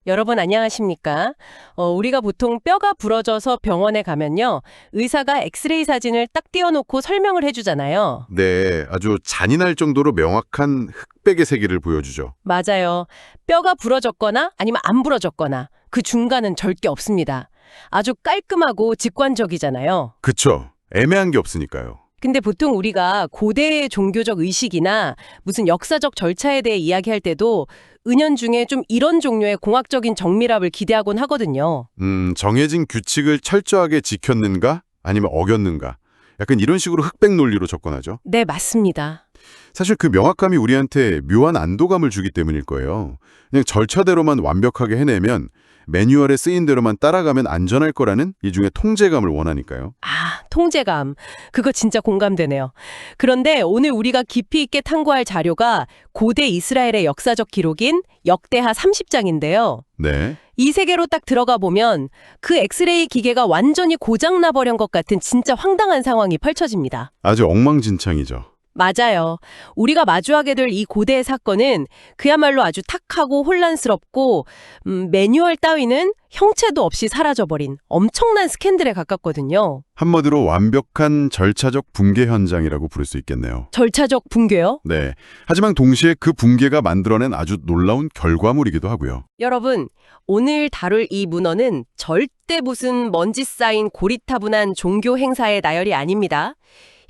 여러분 안녕하십니까? 우리가 보통 뼈가 부러져서 병원에 가면요. 의사가 엑스레이 사진을 딱 띄워놓고 설명을 해주잖아요. 네, 아주 잔인할 정도로 명확한 흑백의 세계를 보여주죠. 맞아요. 뼈가 부러졌거나 아니면 안 부러졌거나 그 중간은 절대 없습니다. 아주 깔끔하고 직관적이잖아요. 그쵸. 애매한 게 없으니까요. 근데 보통 우리가 고대의 종교적 의식이나 무슨 역사적 절차에 대해 이야기할 때도 은연중에 좀 이런 종류의 공학적인 정밀합을 기대하곤 하거든요. 정해진 규칙을 철저하게 지켰는가? 아니면 어겼는가? 약간 이런 식으로 흑백 논리로 접근하죠. 네, 맞습니다. 사실 그 명확함이 우리한테 묘한 안도감을 주기 때문일 거예요. 그냥 절차대로만 완벽하게 해내면 매뉴얼에 쓰인 대로만 따라가면 안전할 거라는 일종의 통제감을 원하니까요. 아, 통제감. 그거 진짜 공감되네요. 그런데 오늘 우리가 깊이 있게 탐구할 자료가 고대 이스라엘의 역사적 기록인 역대하 30장인데요. 네. 이 세계로 딱 들어가 보면 그 엑스레이 기계가 완전히 고장나 버린 것 같은 진짜 황당한 상황이 펼쳐집니다. 아주 엉망진창이죠. 맞아요. 우리가 마주하게 될 이 고대의 사건은 그야말로 아주 탁하고 혼란스럽고 매뉴얼 따위는 형체도 없이 사라져버린 엄청난 스캔들에 가깝거든요. 한마디로 완벽한 절차적 붕괴 현장이라고 부를 수 있겠네요. 절차적 붕괴요? 네. 하지만 동시에 그 붕괴가 만들어낸 아주 놀라운 결과물이기도 하고요. 여러분, 오늘 다룰 이 문헌은 절대 무슨 먼지 쌓인 고리타분한 종교 행사의 나열이 아닙니다.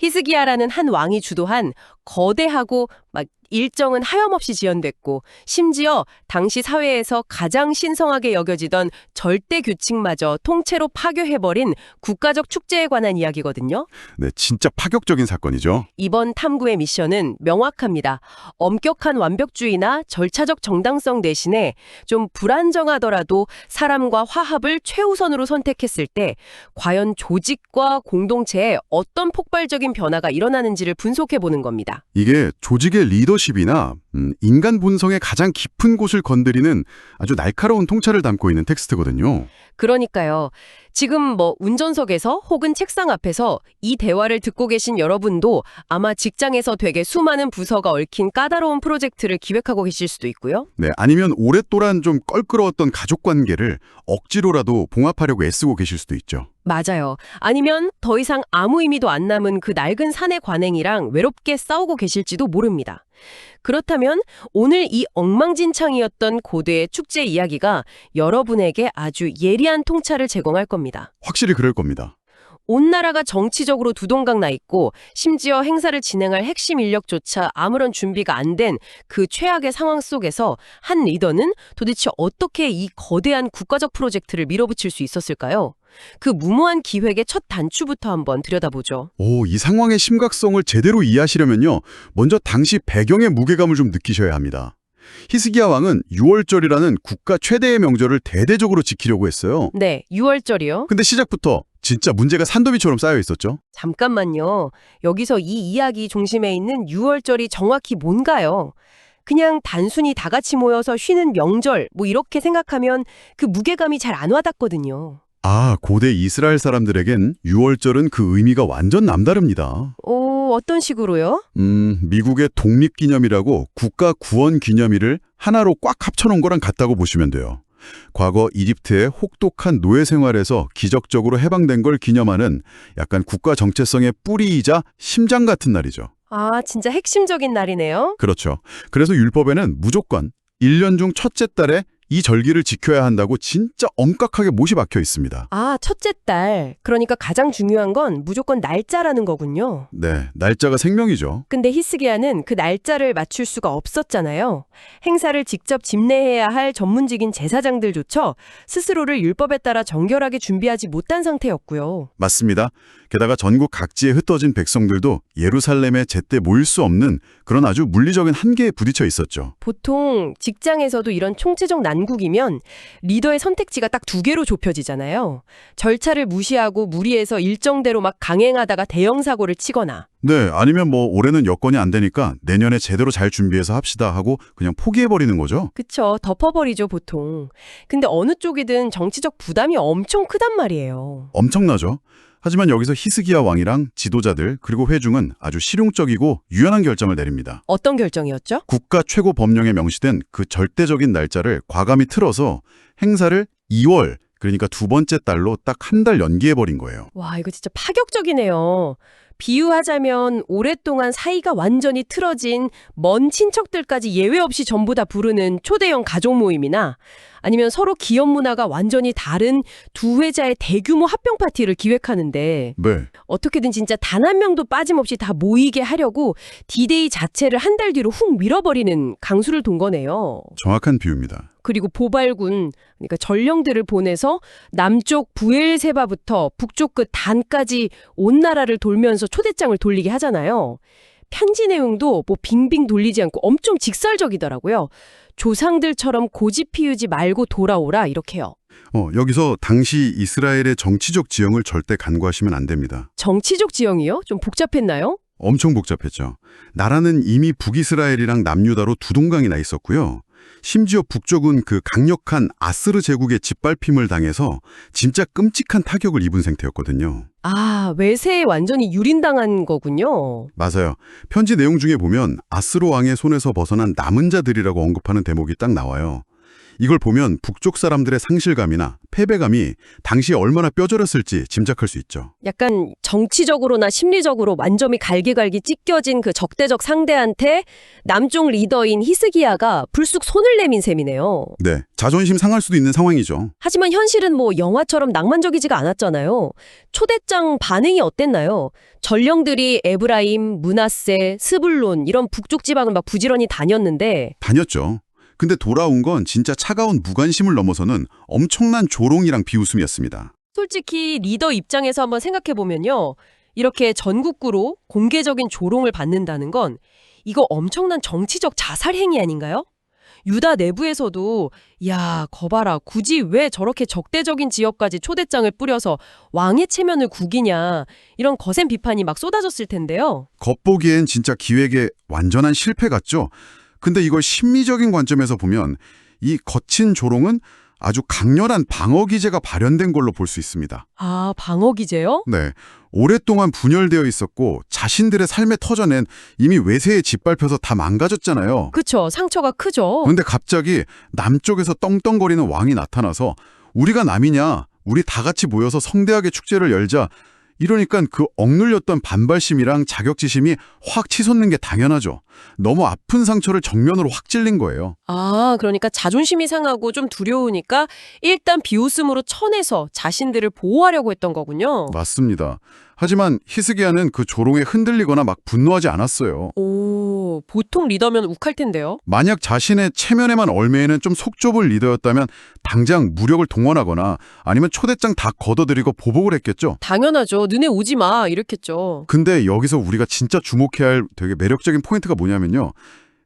히스기야라는 한 왕이 주도한 거대하고 막 일정은 하염없이 지연됐고 심지어 당시 사회에서 가장 신성하게 여겨지던 절대 규칙마저 통째로 파괴해버린 국가적 축제에 관한 이야기거든요. 네, 진짜 파격적인 사건이죠. 이번 탐구의 미션은 명확합니다. 엄격한 완벽주의나 절차적 정당성 대신에 좀 불안정하더라도 사람과 화합을 최우선으로 선택했을 때 과연 조직과 공동체에 어떤 폭발적인 변화가 일어나는지를 분석해보는 겁니다. 이게 조직의 리더십이나 인간 본성의 가장 깊은 곳을 건드리는 아주 날카로운 통찰을 담고 있는 텍스트거든요. 그러니까요. 지금 뭐 운전석에서 혹은 책상 앞에서 이 대화를 듣고 계신 여러분도 아마 직장에서 되게 수많은 부서가 얽힌 까다로운 프로젝트를 기획하고 계실 수도 있고요. 네, 아니면 오랫동안 좀 껄끄러웠던 가족 관계를 억지로라도 봉합하려고 애쓰고 계실 수도 있죠. 맞아요. 아니면 더 이상 아무 의미도 안 남은 그 낡은 사내 관행이랑 외롭게 싸우고 계실지도 모릅니다. 그렇다면 오늘 이 엉망진창이었던 고대의 축제 이야기가 여러분에게 아주 예리한 통찰을 제공할 겁니다. 확실히 그럴 겁니다. 온 나라가 정치적으로 두동강 나 있고 심지어 행사를 진행할 핵심 인력조차 아무런 준비가 안 된 그 최악의 상황 속에서 한 리더는 도대체 어떻게 이 거대한 국가적 프로젝트를 밀어붙일 수 있었을까요? 그 무모한 기획의 첫 단추부터 한번 들여다보죠. 이 상황의 심각성을 제대로 이해하시려면요. 먼저 당시 배경의 무게감을 좀 느끼셔야 합니다. 히스기야 왕은 유월절이라는 국가 최대의 명절을 대대적으로 지키려고 했어요. 네, 6월절이요. 근데 시작부터 진짜 문제가 산더미처럼 쌓여 있었죠. 잠깐만요. 여기서 이 이야기 중심에 있는 6월절이 정확히 뭔가요? 그냥 단순히 다 같이 모여서 쉬는 명절 뭐 이렇게 생각하면 그 무게감이 잘 안 와닿거든요. 고대 이스라엘 사람들에겐 유월절은 그 의미가 완전 남다릅니다. 어떤 식으로요? 미국의 독립기념일하고 국가 구원 기념일을 하나로 꽉 합쳐놓은 거랑 같다고 보시면 돼요. 과거 이집트의 혹독한 노예 생활에서 기적적으로 해방된 걸 기념하는 약간 국가 정체성의 뿌리이자 심장 같은 날이죠. 아, 진짜 핵심적인 날이네요. 그렇죠. 그래서 율법에는 무조건 1년 중 첫째 달에 이 절기를 지켜야 한다고 진짜 엄격하게 못이 박혀 있습니다. 아, 첫째 달. 그러니까 가장 중요한 건 무조건 날짜라는 거군요. 네, 날짜가 생명이죠. 근데 히스기야는 그 날짜를 맞출 수가 없었잖아요. 행사를 직접 집례해야 할 전문직인 제사장들조차 스스로를 율법에 따라 정결하게 준비하지 못한 상태였고요. 맞습니다. 게다가 전국 각지에 흩어진 백성들도 예루살렘에 제때 모일 수 없는 그런 아주 물리적인 한계에 부딪혀 있었죠. 보통 직장에서도 이런 총체적 난국이면 리더의 선택지가 딱 두 개로 좁혀지잖아요. 절차를 무시하고 무리해서 일정대로 막 강행하다가 대형 사고를 치거나. 네, 아니면 뭐 올해는 여건이 안 되니까 내년에 제대로 잘 준비해서 합시다 하고 그냥 포기해버리는 거죠. 그쵸. 덮어버리죠, 보통. 근데 어느 쪽이든 정치적 부담이 엄청 크단 말이에요. 엄청나죠. 하지만 여기서 히스기야 왕이랑 지도자들 그리고 회중은 아주 실용적이고 유연한 결정을 내립니다. 어떤 결정이었죠? 국가 최고 법령에 명시된 그 절대적인 날짜를 과감히 틀어서 행사를 2월, 그러니까 두 번째 달로 딱 한 달 연기해버린 거예요. 와, 이거 진짜 파격적이네요. 비유하자면 오랫동안 사이가 완전히 틀어진 먼 친척들까지 예외 없이 전부 다 부르는 초대형 가족 모임이나 아니면 서로 기업 문화가 완전히 다른 두 회자의 대규모 합병 파티를 기획하는데 네, 어떻게든 진짜 단 한 명도 빠짐없이 다 모이게 하려고 디데이 자체를 한 달 뒤로 훅 밀어버리는 강수를 둔 거네요. 정확한 비유입니다. 그리고 보발군, 그러니까 전령들을 보내서 남쪽 부엘세바부터 북쪽 끝 단까지 온 나라를 돌면서 초대장을 돌리게 하잖아요. 편지 내용도 뭐 빙빙 돌리지 않고 엄청 직설적이더라고요. 조상들처럼 고집 피우지 말고 돌아오라 이렇게요. 여기서 당시 이스라엘의 정치적 지형을 절대 간과하시면 안 됩니다. 정치적 지형이요? 좀 복잡했나요? 엄청 복잡했죠. 나라는 이미 북이스라엘이랑 남유다로 두 동강이 나 있었고요. 심지어 북쪽은 그 강력한 아스르 제국의 짓밟힘을 당해서 진짜 끔찍한 타격을 입은 상태였거든요. 아, 외세에 완전히 유린당한 거군요. 맞아요. 편지 내용 중에 보면 아스로 왕의 손에서 벗어난 남은 자들이라고 언급하는 대목이 딱 나와요. 이걸 보면 북쪽 사람들의 상실감이나 패배감이 당시에 얼마나 뼈저렸을지 짐작할 수 있죠. 약간 정치적으로나 심리적으로 완전히 갈기갈기 찢겨진 그 적대적 상대한테 남쪽 리더인 히스기야가 불쑥 손을 내민 셈이네요. 네, 자존심 상할 수도 있는 상황이죠. 하지만 현실은 뭐 영화처럼 낭만적이지가 않았잖아요. 초대장 반응이 어땠나요? 전령들이 에브라임, 므낫세, 스불론 이런 북쪽 지방을 막 부지런히 다녔는데 다녔죠. 근데 돌아온 건 진짜 차가운 무관심을 넘어서는 엄청난 조롱이랑 비웃음이었습니다. 솔직히 리더 입장에서 한번 생각해보면요. 이렇게 전국구로 공개적인 조롱을 받는다는 건 이거 엄청난 정치적 자살 행위 아닌가요? 유다 내부에서도 야, 거봐라. 굳이 왜 저렇게 적대적인 지역까지 초대장을 뿌려서 왕의 체면을 구기냐. 이런 거센 비판이 막 쏟아졌을 텐데요. 겉보기엔 진짜 기획의 완전한 실패 같죠? 근데 이걸 심리적인 관점에서 보면 이 거친 조롱은 아주 강렬한 방어 기제가 발현된 걸로 볼 수 있습니다. 아, 방어 기제요? 네, 오랫동안 분열되어 있었고 자신들의 삶의 터전엔 이미 외세에 짓밟혀서 다 망가졌잖아요. 그쵸. 상처가 크죠. 근데 갑자기 남쪽에서 떵떵거리는 왕이 나타나서 우리가 남이냐? 우리 다 같이 모여서 성대하게 축제를 열자. 이러니까 그 억눌렸던 반발심이랑 자격지심이 확 치솟는 게 당연하죠. 너무 아픈 상처를 정면으로 확 찔린 거예요. 아, 그러니까 자존심이 상하고 좀 두려우니까 일단 비웃음으로 쳐내서 자신들을 보호하려고 했던 거군요. 맞습니다. 하지만 히스기야는 그 조롱에 흔들리거나 막 분노하지 않았어요. 오, 보통 리더면 욱할 텐데요. 만약 자신의 체면에만 얽매이는 좀 속 좁은 리더였다면 당장 무력을 동원하거나 아니면 초대장 다 걷어들이고 보복을 했겠죠. 당연하죠. 너네 오지 마. 이랬겠죠. 근데 여기서 우리가 진짜 주목해야 할 되게 매력적인 포인트가 뭐냐면요.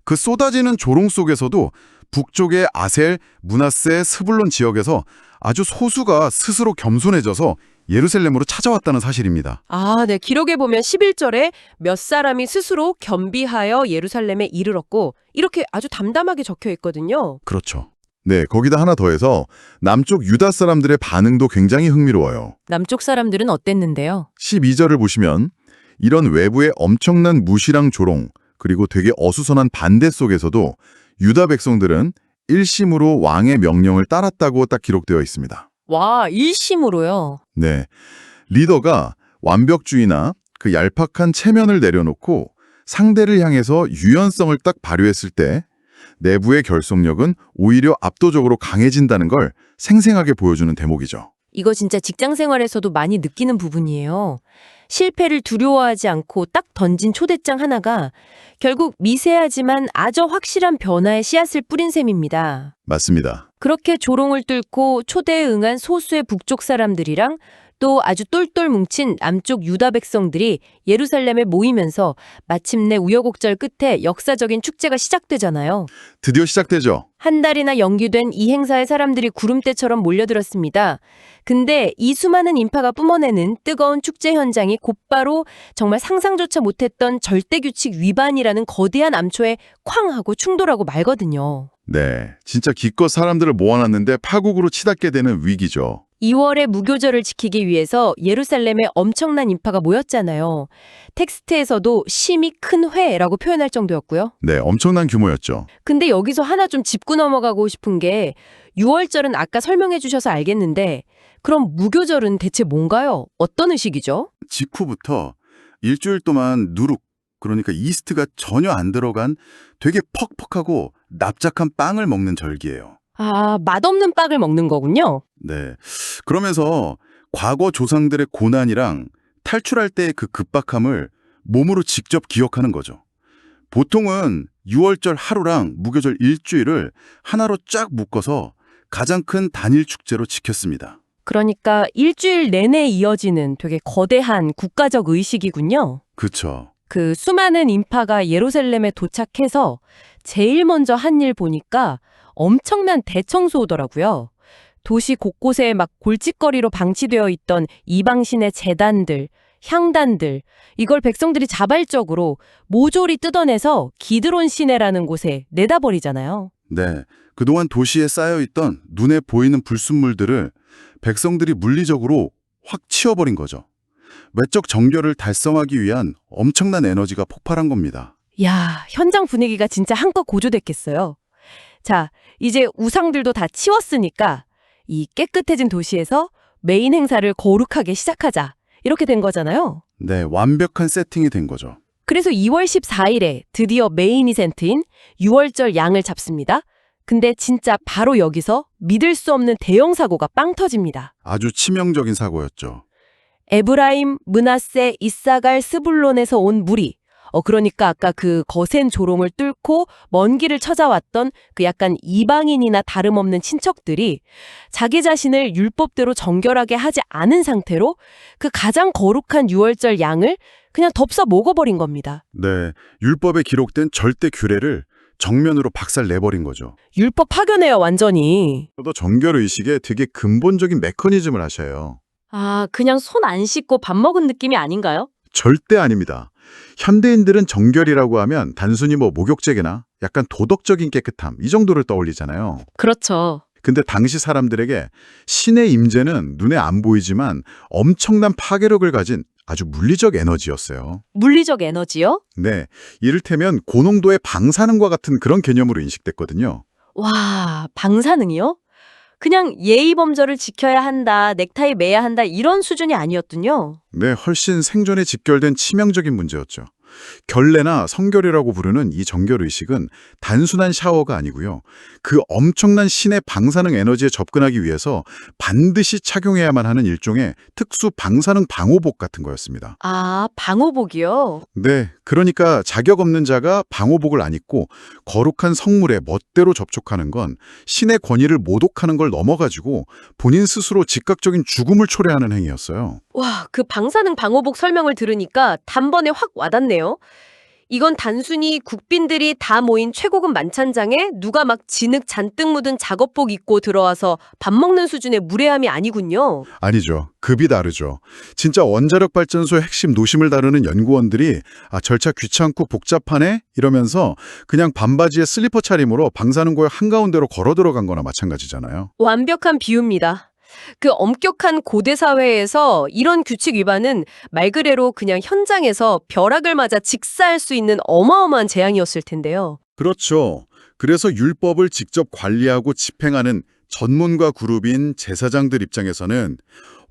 그 쏟아지는 조롱 속에서도 북쪽의 아셀, 므낫세, 스불론 지역에서 아주 소수가 스스로 겸손해져서 예루살렘으로 찾아왔다는 사실입니다. 아, 네. 기록에 보면 11절에 몇 사람이 스스로 겸비하여 예루살렘에 이르렀고 이렇게 아주 담담하게 적혀 있거든요. 그렇죠. 네, 거기다 하나 더해서 남쪽 유다 사람들의 반응도 굉장히 흥미로워요. 남쪽 사람들은 어땠는데요? 12절을 보시면 이런 외부의 엄청난 무시랑 조롱, 그리고 되게 어수선한 반대 속에서도 유다 백성들은 일심으로 왕의 명령을 따랐다고 딱 기록되어 있습니다. 와, 일심으로요. 네, 리더가 완벽주의나 그 얄팍한 체면을 내려놓고 상대를 향해서 유연성을 딱 발휘했을 때 내부의 결속력은 오히려 압도적으로 강해진다는 걸 생생하게 보여주는 대목이죠. 이거 진짜 직장 생활에서도 많이 느끼는 부분이에요. 실패를 두려워하지 않고 딱 던진 초대장 하나가 결국 미세하지만 아주 확실한 변화의 씨앗을 뿌린 셈입니다. 맞습니다. 그렇게 조롱을 뚫고 초대에 응한 소수의 북쪽 사람들이랑 또 아주 똘똘 뭉친 남쪽 유다 백성들이 예루살렘에 모이면서 마침내 우여곡절 끝에 역사적인 축제가 시작되잖아요. 드디어 시작되죠. 한 달이나 연기된 이 행사에 사람들이 구름대처럼 몰려들었습니다. 근데 이 수많은 인파가 뿜어내는 뜨거운 축제 현장이 곧바로 정말 상상조차 못했던 절대규칙 위반이라는 거대한 암초에 쾅 하고 충돌하고 말거든요. 네, 진짜 기껏 사람들을 모아놨는데 파국으로 치닫게 되는 위기죠. 2월의 무교절을 지키기 위해서 예루살렘에 엄청난 인파가 모였잖아요. 텍스트에서도 심히 큰 회라고 표현할 정도였고요. 네, 엄청난 규모였죠. 근데 여기서 하나 좀 짚고 넘어가고 싶은 게 6월절은 아까 설명해 주셔서 알겠는데 그럼 무교절은 대체 뭔가요? 어떤 의식이죠? 직후부터 일주일 동안 누룩, 그러니까 이스트가 전혀 안 들어간 되게 퍽퍽하고 납작한 빵을 먹는 절기예요. 아, 맛없는 빵을 먹는 거군요. 네. 그러면서 과거 조상들의 고난이랑 탈출할 때의 그 급박함을 몸으로 직접 기억하는 거죠. 보통은 6월절 하루랑 무교절 일주일을 하나로 쫙 묶어서 가장 큰 단일 축제로 지켰습니다. 그러니까 일주일 내내 이어지는 되게 거대한 국가적 의식이군요. 그쵸. 그 수많은 인파가 예루살렘에 도착해서 제일 먼저 한 일 보니까 엄청난 대청소더라고요. 도시 곳곳에 막 골칫거리로 방치되어 있던 이방신의 제단들, 향단들, 이걸 백성들이 자발적으로 모조리 뜯어내서 기드론 시내라는 곳에 내다 버리잖아요. 네. 그동안 도시에 쌓여있던 눈에 보이는 불순물들을 백성들이 물리적으로 확 치워버린 거죠. 외적 정결을 달성하기 위한 엄청난 에너지가 폭발한 겁니다. 야, 현장 분위기가 진짜 한껏 고조됐겠어요. 자, 이제 우상들도 다 치웠으니까 이 깨끗해진 도시에서 메인 행사를 거룩하게 시작하자. 이렇게 된 거잖아요. 네, 완벽한 세팅이 된 거죠. 그래서 2월 14일에 드디어 메인 이벤트인 6월절 양을 잡습니다. 근데 진짜 바로 여기서 믿을 수 없는 대형 사고가 빵 터집니다. 아주 치명적인 사고였죠. 에브라임, 므낫세, 이사갈, 스불론에서 온 무리. 그러니까 아까 그 거센 조롱을 뚫고 먼 길을 찾아왔던 그 약간 이방인이나 다름없는 친척들이 자기 자신을 율법대로 정결하게 하지 않은 상태로 그 가장 거룩한 6월절 양을 그냥 덥석 먹어버린 겁니다. 네, 율법에 기록된 절대 규례를 정면으로 박살 내버린 거죠. 율법 파견해요, 완전히. 또 정결의식에 되게 근본적인 메커니즘을 하셔요. 아, 그냥 손 안 씻고 밥 먹은 느낌이 아닌가요? 절대 아닙니다. 현대인들은 정결이라고 하면 단순히 목욕제계나 약간 도덕적인 깨끗함 이 정도를 떠올리잖아요. 그렇죠. 근데 당시 사람들에게 신의 임재는 눈에 안 보이지만 엄청난 파괴력을 가진 아주 물리적 에너지였어요. 물리적 에너지요? 네, 이를테면 고농도의 방사능과 같은 그런 개념으로 인식됐거든요. 와, 방사능이요? 그냥 예의 범절을 지켜야 한다, 넥타이 매야 한다 이런 수준이 아니었군요. 네, 훨씬 생존에 직결된 치명적인 문제였죠. 결례나 성결이라고 부르는 이 정결의식은 단순한 샤워가 아니고요. 그 엄청난 신의 방사능 에너지에 접근하기 위해서 반드시 착용해야만 하는 일종의 특수 방사능 방호복 같은 거였습니다. 아, 방호복이요? 네, 그러니까 자격 없는 자가 방호복을 안 입고 거룩한 성물에 멋대로 접촉하는 건 신의 권위를 모독하는 걸 넘어가지고 본인 스스로 즉각적인 죽음을 초래하는 행위였어요. 와, 그 방사능 방호복 설명을 들으니까 단번에 확 와닿네요. 이건 단순히 국빈들이 다 모인 최고급 만찬장에 누가 막 진흙 잔뜩 묻은 작업복 입고 들어와서 밥 먹는 수준의 무례함이 아니군요. 아니죠. 급이 다르죠. 진짜 원자력 발전소의 핵심 노심을 다루는 연구원들이 절차 귀찮고 복잡하네? 이러면서 그냥 반바지에 슬리퍼 차림으로 방사능고의 한가운데로 걸어 들어간 거나 마찬가지잖아요. 완벽한 비유입니다. 그 엄격한 고대 사회에서 이런 규칙 위반은 말 그대로 그냥 현장에서 벼락을 맞아 직사할 수 있는 어마어마한 재앙이었을 텐데요. 그렇죠. 그래서 율법을 직접 관리하고 집행하는 전문가 그룹인 제사장들 입장에서는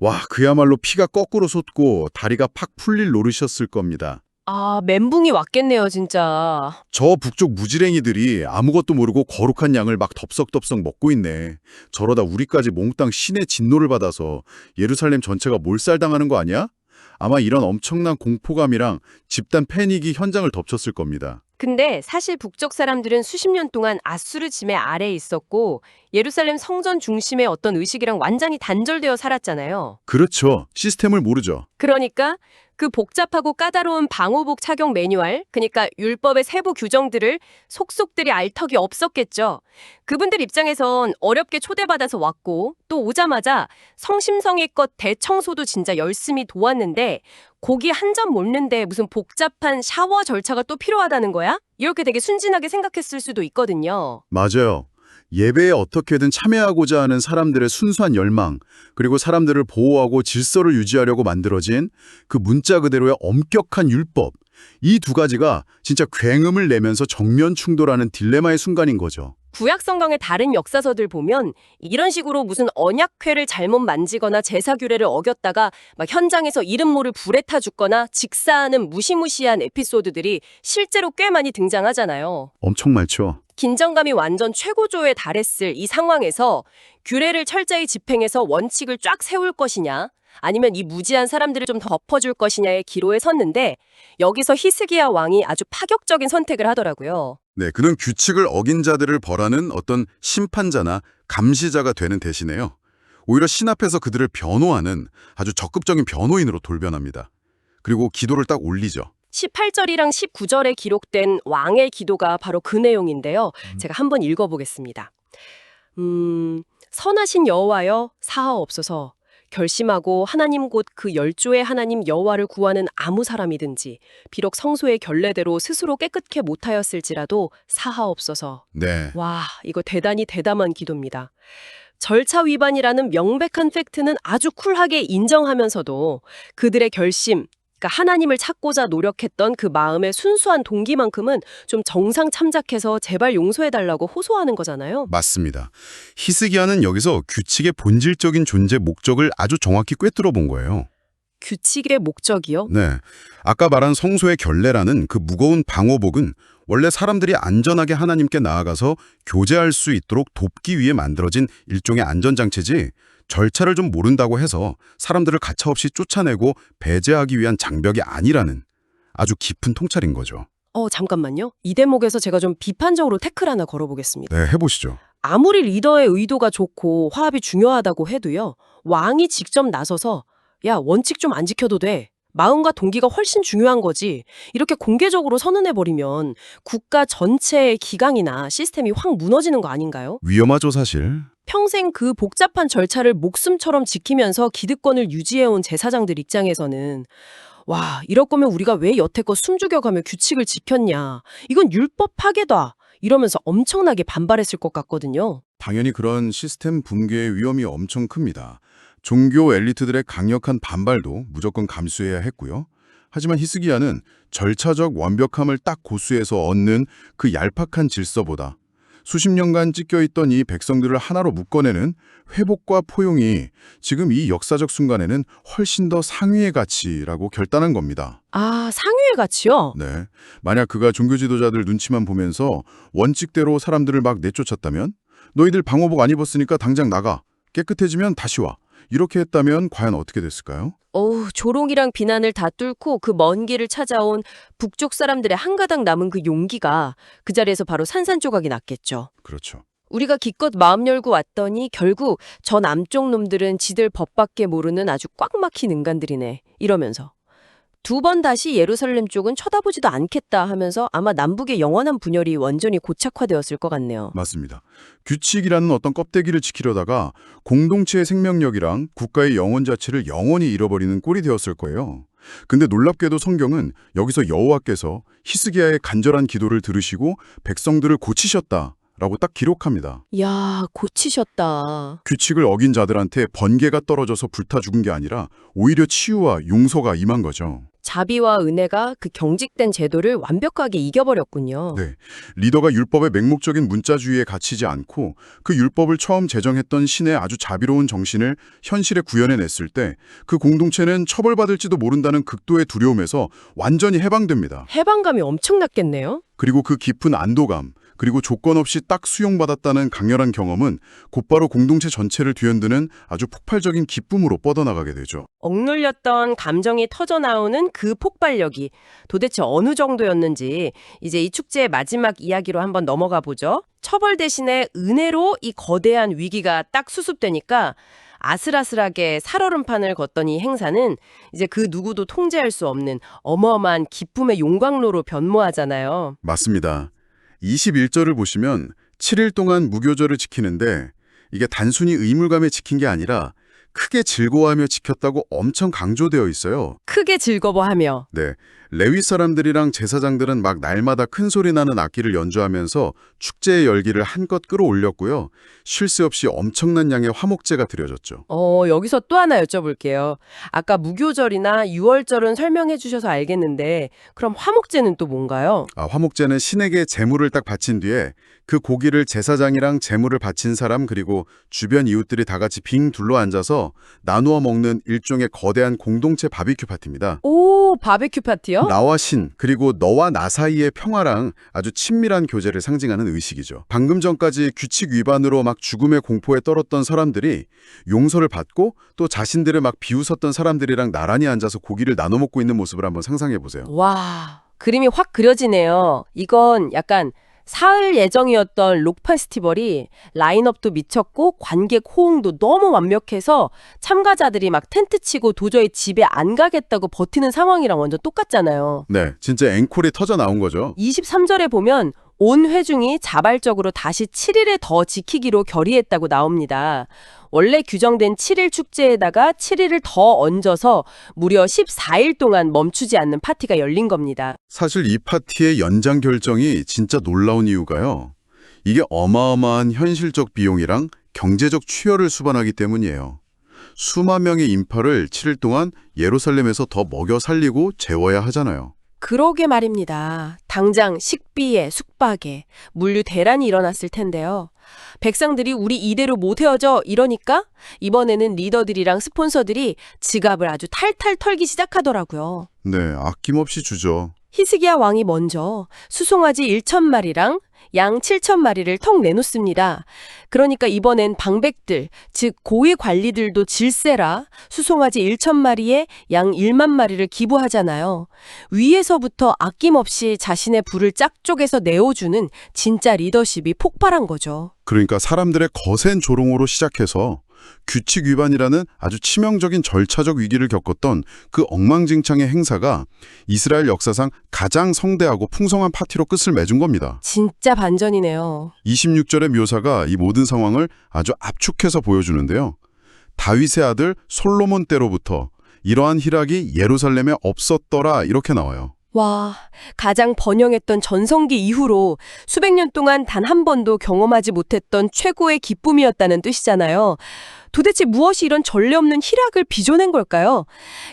와, 그야말로 피가 거꾸로 솟고 다리가 팍 풀릴 노릇이었을 겁니다. 아, 멘붕이 왔겠네요, 진짜. 저 북쪽 무지랭이들이 아무것도 모르고 거룩한 양을 막 덥석덥석 먹고 있네. 저러다 우리까지 몽땅 신의 진노를 받아서 예루살렘 전체가 몰살당하는 거 아니야? 아마 이런 엄청난 공포감이랑 집단 패닉이 현장을 덮쳤을 겁니다. 근데 사실 북쪽 사람들은 수십 년 동안 아수르 지배 아래에 있었고 예루살렘 성전 중심의 어떤 의식이랑 완전히 단절되어 살았잖아요. 그렇죠. 시스템을 모르죠. 그러니까 그 복잡하고 까다로운 방호복 착용 매뉴얼, 그러니까 율법의 세부 규정들을 속속들이 알 턱이 없었겠죠. 그분들 입장에선 어렵게 초대받아서 왔고 또 오자마자 성심성의껏 대청소도 진짜 열심히 도왔는데 고기 한 점 먹는데 무슨 복잡한 샤워 절차가 또 필요하다는 거야? 이렇게 되게 순진하게 생각했을 수도 있거든요. 맞아요. 예배에 어떻게든 참여하고자 하는 사람들의 순수한 열망, 그리고 사람들을 보호하고 질서를 유지하려고 만들어진 그 문자 그대로의 엄격한 율법, 이 두 가지가 진짜 굉음을 내면서 정면 충돌하는 딜레마의 순간인 거죠. 구약 성경의 다른 역사서들 보면 이런 식으로 무슨 언약궤를 잘못 만지거나 제사 규례를 어겼다가 막 현장에서 이름모를 불에 타 죽거나 직사하는 무시무시한 에피소드들이 실제로 꽤 많이 등장하잖아요. 엄청 많죠. 긴장감이 완전 최고조에 달했을 이 상황에서 규례를 철저히 집행해서 원칙을 쫙 세울 것이냐, 아니면 이 무지한 사람들을 좀 덮어줄 것이냐의 기로에 섰는데, 여기서 히스기야 왕이 아주 파격적인 선택을 하더라고요. 네, 그는 규칙을 어긴 자들을 벌하는 어떤 심판자나 감시자가 되는 대신에요. 오히려 신 앞에서 그들을 변호하는 아주 적극적인 변호인으로 돌변합니다. 그리고 기도를 딱 올리죠. 18절이랑 19절에 기록된 왕의 기도가 바로 그 내용인데요. 제가 한번 읽어보겠습니다. 선하신 여호와여 사하옵소서. 결심하고 하나님 곧 그 열조의 하나님 여호와를 구하는 아무 사람이든지 비록 성소의 결례대로 스스로 깨끗게 못하였을지라도 사하옵소서. 네. 와, 이거 대단히 대담한 기도입니다. 절차 위반이라는 명백한 팩트는 아주 쿨하게 인정하면서도 그들의 결심, 그러니까 하나님을 찾고자 노력했던 그 마음의 순수한 동기만큼은 좀 정상 참작해서 제발 용서해달라고 호소하는 거잖아요. 맞습니다. 히스기야는 여기서 규칙의 본질적인 존재 목적을 아주 정확히 꿰뚫어 본 거예요. 규칙의 목적이요? 네. 아까 말한 성소의 결례라는 그 무거운 방호복은 원래 사람들이 안전하게 하나님께 나아가서 교제할 수 있도록 돕기 위해 만들어진 일종의 안전장치지, 절차를 좀 모른다고 해서 사람들을 가차없이 쫓아내고 배제하기 위한 장벽이 아니라는 아주 깊은 통찰인 거죠. 잠깐만요. 이 대목에서 제가 좀 비판적으로 태클 하나 걸어보겠습니다. 네, 해보시죠. 아무리 리더의 의도가 좋고 화합이 중요하다고 해도요, 왕이 직접 나서서 야, 원칙 좀 안 지켜도 돼. 마음과 동기가 훨씬 중요한 거지. 이렇게 공개적으로 선언해버리면 국가 전체의 기강이나 시스템이 확 무너지는 거 아닌가요? 위험하죠, 사실. 평생 그 복잡한 절차를 목숨처럼 지키면서 기득권을 유지해온 제사장들 입장에서는 와, 이럴 거면 우리가 왜 여태껏 숨죽여가며 규칙을 지켰냐. 이건 율법 파괴다. 이러면서 엄청나게 반발했을 것 같거든요. 당연히 그런 시스템 붕괴의 위험이 엄청 큽니다. 종교 엘리트들의 강력한 반발도 무조건 감수해야 했고요. 하지만 히스기야는 절차적 완벽함을 딱 고수해서 얻는 그 얄팍한 질서보다 수십 년간 찢겨있던 이 백성들을 하나로 묶어내는 회복과 포용이 지금 이 역사적 순간에는 훨씬 더 상위의 가치라고 결단한 겁니다. 아, 상위의 가치요? 네, 만약 그가 종교 지도자들 눈치만 보면서 원칙대로 사람들을 막 내쫓았다면, 너희들 방호복 안 입었으니까 당장 나가, 깨끗해지면 다시 와, 이렇게 했다면 과연 어떻게 됐을까요? 조롱이랑 비난을 다 뚫고 그 먼 길을 찾아온 북쪽 사람들의 한가닥 남은 그 용기가 그 자리에서 바로 산산조각이 났겠죠. 그렇죠. 우리가 기껏 마음 열고 왔더니 결국 저 남쪽 놈들은 지들 법밖에 모르는 아주 꽉 막힌 인간들이네. 이러면서. 2번 다시 예루살렘 쪽은 쳐다보지도 않겠다 하면서 아마 남북의 영원한 분열이 완전히 고착화되었을 것 같네요. 맞습니다. 규칙이라는 어떤 껍데기를 지키려다가 공동체의 생명력이랑 국가의 영혼 자체를 영원히 잃어버리는 꼴이 되었을 거예요. 근데 놀랍게도 성경은 여기서 여호와께서 히스기야의 간절한 기도를 들으시고 백성들을 고치셨다 라고 딱 기록합니다. 야, 고치셨다. 규칙을 어긴 자들한테 번개가 떨어져서 불타 죽은 게 아니라 오히려 치유와 용서가 임한 거죠. 자비와 은혜가 그 경직된 제도를 완벽하게 이겨버렸군요. 네, 리더가 율법의 맹목적인 문자주의에 갇히지 않고 그 율법을 처음 제정했던 신의 아주 자비로운 정신을 현실에 구현해냈을 때 그 공동체는 처벌받을지도 모른다는 극도의 두려움에서 완전히 해방됩니다. 해방감이 엄청났겠네요. 그리고 그 깊은 안도감, 그리고 조건 없이 딱 수용받았다는 강렬한 경험은 곧바로 공동체 전체를 뒤흔드는 아주 폭발적인 기쁨으로 뻗어나가게 되죠. 억눌렸던 감정이 터져나오는 그 폭발력이 도대체 어느 정도였는지 이제 이 축제의 마지막 이야기로 한번 넘어가 보죠. 처벌 대신에 은혜로 이 거대한 위기가 딱 수습되니까 아슬아슬하게 살얼음판을 걷던 이 행사는 이제 그 누구도 통제할 수 없는 어마어마한 기쁨의 용광로로 변모하잖아요. 맞습니다. 21절을 보시면 7일 동안 무교절을 지키는데 이게 단순히 의무감에 지킨 게 아니라 크게 즐거워하며 지켰다고 엄청 강조되어 있어요. 크게 즐거워하며. 네, 레위 사람들이랑 제사장들은 막 날마다 큰 소리 나는 악기를 연주하면서 축제의 열기를 한껏 끌어올렸고요. 쉴 새 없이 엄청난 양의 화목제가 드려졌죠. 여기서 또 하나 여쭤볼게요. 아까 무교절이나 유월절은 설명해 주셔서 알겠는데 그럼 화목제는 또 뭔가요? 화목제는 신에게 제물을 딱 바친 뒤에 그 고기를 제사장이랑 제물을 바친 사람 그리고 주변 이웃들이 다 같이 빙 둘러 앉아서 나누어 먹는 일종의 거대한 공동체 바비큐 파티입니다. 오, 바베큐 파티요? 나와 신, 그리고 너와 나 사이의 평화랑 아주 친밀한 교제를 상징하는 의식이죠. 방금 전까지 규칙 위반으로 막 죽음의 공포에 떨었던 사람들이 용서를 받고 또 자신들을 막 비웃었던 사람들이랑 나란히 앉아서 고기를 나눠 먹고 있는 모습을 한번 상상해 보세요. 와, 그림이 확 그려지네요. 이건 약간 사흘 예정이었던 록 페스티벌이 라인업도 미쳤고 관객 호응도 너무 완벽해서 참가자들이 막 텐트 치고 도저히 집에 안 가겠다고 버티는 상황이랑 완전 똑같잖아요. 네, 진짜 앵콜이 터져 나온 거죠. 23절에 보면 온 회중이 자발적으로 다시 7일에 더 지키기로 결의했다고 나옵니다. 원래 규정된 7일 축제에다가 7일을 더 얹어서 무려 14일 동안 멈추지 않는 파티가 열린 겁니다. 사실 이 파티의 연장 결정이 진짜 놀라운 이유가요. 이게 어마어마한 현실적 비용이랑 경제적 추혈을 수반하기 때문이에요. 수만 명의 인파를 7일 동안 예루살렘에서 더 먹여 살리고 재워야 하잖아요. 그러게 말입니다. 당장 식비에 숙박에 물류 대란이 일어났을 텐데요. 백성들이 우리 이대로 못 헤어져 이러니까 이번에는 리더들이랑 스폰서들이 지갑을 아주 탈탈 털기 시작하더라고요. 네, 아낌없이 주죠. 히스기야 왕이 먼저 수송아지 1,000마리랑 양 7,000마리를 턱 내놓습니다. 그러니까 이번엔 방백들, 즉 고위 관리들도 질세라 수송아지 1,000마리에 양 1만 마리를 기부하잖아요. 위에서부터 아낌없이 자신의 부를 짝쪽에서 내어주는 진짜 리더십이 폭발한 거죠. 그러니까 사람들의 거센 조롱으로 시작해서 규칙 위반이라는 아주 치명적인 절차적 위기를 겪었던 그 엉망진창의 행사가 이스라엘 역사상 가장 성대하고 풍성한 파티로 끝을 맺은 겁니다. 진짜 반전이네요. 26절의 묘사가 이 모든 상황을 아주 압축해서 보여주는데요. 다윗의 아들 솔로몬 때로부터 이러한 희락이 예루살렘에 없었더라 이렇게 나와요. 와, 가장 번영했던 전성기 이후로 수백 년 동안 단 한 번도 경험하지 못했던 최고의 기쁨이었다는 뜻이잖아요. 도대체 무엇이 이런 전례 없는 희락을 빚어낸 걸까요?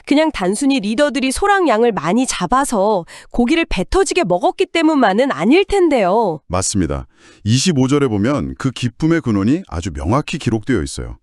그냥 단순히 리더들이 소랑 양을 많이 잡아서 고기를 배 터지게 먹었기 때문만은 아닐 텐데요. 맞습니다. 25절에 보면 그 기쁨의 근원이 아주 명확히 기록되어 있어요.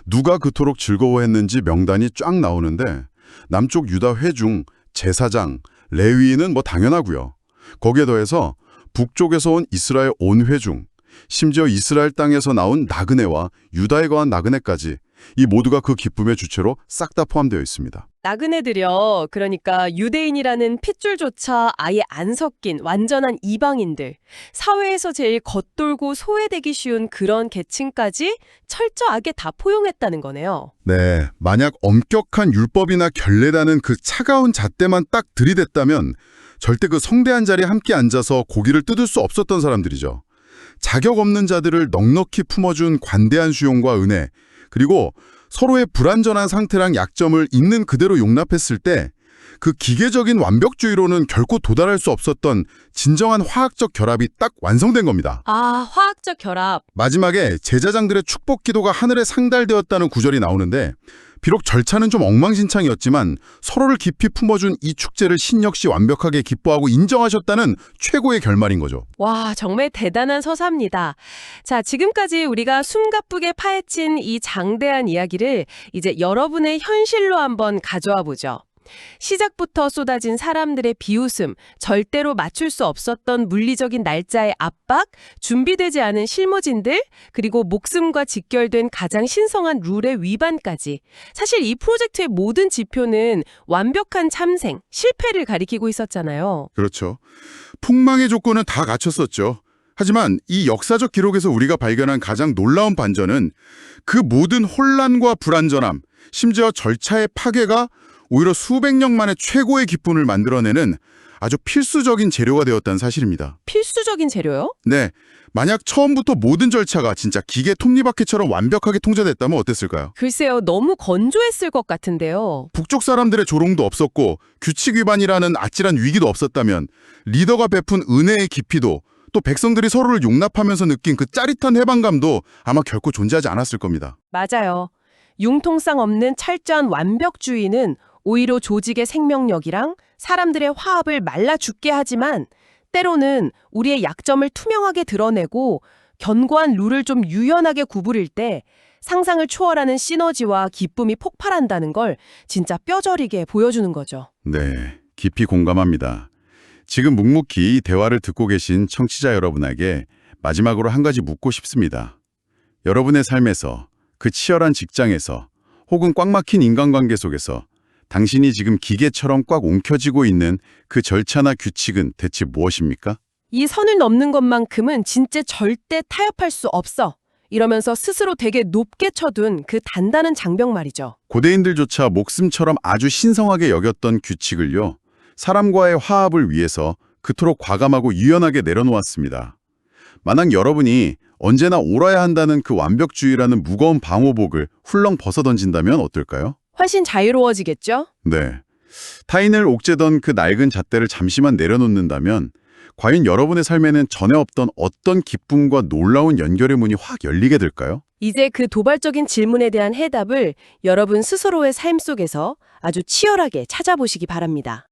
누가 그토록 즐거워했는지 명단이 쫙 나오는데 남쪽 유다 회중, 제사장, 레위인은 뭐 당연하고요. 거기에 더해서 북쪽에서 온 이스라엘 온 회중, 심지어 이스라엘 땅에서 나온 나그네와 유다에 거한 나그네까지 이 모두가 그 기쁨의 주체로 싹 다 포함되어 있습니다. 나그네들이요. 그러니까 유대인이라는 핏줄조차 아예 안 섞인 완전한 이방인들. 사회에서 제일 겉돌고 소외되기 쉬운 그런 계층까지 철저하게 다 포용했다는 거네요. 네, 만약 엄격한 율법이나 결례라는 그 차가운 잣대만 딱 들이댔다면 절대 그 성대한 자리에 함께 앉아서 고기를 뜯을 수 없었던 사람들이죠. 자격 없는 자들을 넉넉히 품어준 관대한 수용과 은혜, 그리고 서로의 불완전한 상태랑 약점을 있는 그대로 용납했을 때 그 기계적인 완벽주의로는 결코 도달할 수 없었던 진정한 화학적 결합이 딱 완성된 겁니다. 아, 화학적 결합. 마지막에 제사장들의 축복 기도가 하늘에 상달되었다는 구절이 나오는데 비록 절차는 좀 엉망진창이었지만 서로를 깊이 품어준 이 축제를 신 역시 완벽하게 기뻐하고 인정하셨다는 최고의 결말인 거죠. 와, 정말 대단한 서사입니다. 자, 지금까지 우리가 숨가쁘게 파헤친 이 장대한 이야기를 이제 여러분의 현실로 한번 가져와 보죠. 시작부터 쏟아진 사람들의 비웃음, 절대로 맞출 수 없었던 물리적인 날짜의 압박, 준비되지 않은 실무진들, 그리고 목숨과 직결된 가장 신성한 룰의 위반까지. 사실 이 프로젝트의 모든 지표는 완벽한 참생, 실패를 가리키고 있었잖아요. 그렇죠. 풍망의 조건은 다 갖췄었죠. 하지만 이 역사적 기록에서 우리가 발견한 가장 놀라운 반전은 그 모든 혼란과 불안전함, 심지어 절차의 파괴가 오히려 수백 년 만에 최고의 기쁨을 만들어내는 아주 필수적인 재료가 되었다는 사실입니다. 필수적인 재료요? 네, 만약 처음부터 모든 절차가 진짜 기계 톱니바퀴처럼 완벽하게 통제됐다면 어땠을까요? 글쎄요, 너무 건조했을 것 같은데요. 북쪽 사람들의 조롱도 없었고 규칙 위반이라는 아찔한 위기도 없었다면 리더가 베푼 은혜의 깊이도 또 백성들이 서로를 용납하면서 느낀 그 짜릿한 해방감도 아마 결코 존재하지 않았을 겁니다. 맞아요. 융통성 없는 철저한 완벽주의는 오히려 조직의 생명력이랑 사람들의 화합을 말라 죽게 하지만 때로는 우리의 약점을 투명하게 드러내고 견고한 룰을 좀 유연하게 구부릴 때 상상을 초월하는 시너지와 기쁨이 폭발한다는 걸 진짜 뼈저리게 보여주는 거죠. 네, 깊이 공감합니다. 지금 묵묵히 이 대화를 듣고 계신 청취자 여러분에게 마지막으로 한 가지 묻고 싶습니다. 여러분의 삶에서, 그 치열한 직장에서, 혹은 꽉 막힌 인간관계 속에서 당신이 지금 기계처럼 꽉 엉켜지고 있는 그 절차나 규칙은 대체 무엇입니까? 이 선을 넘는 것만큼은 진짜 절대 타협할 수 없어. 이러면서 스스로 되게 높게 쳐둔 그 단단한 장벽 말이죠. 고대인들조차 목숨처럼 아주 신성하게 여겼던 규칙을요, 사람과의 화합을 위해서 그토록 과감하고 유연하게 내려놓았습니다. 만약 여러분이 언제나 옳아야 한다는 그 완벽주의라는 무거운 방호복을 훌렁 벗어던진다면 어떨까요? 훨씬 자유로워지겠죠? 네. 타인을 옥죄던 그 낡은 잣대를 잠시만 내려놓는다면 과연 여러분의 삶에는 전에 없던 어떤 기쁨과 놀라운 연결의 문이 확 열리게 될까요? 이제 그 도발적인 질문에 대한 해답을 여러분 스스로의 삶 속에서 아주 치열하게 찾아보시기 바랍니다.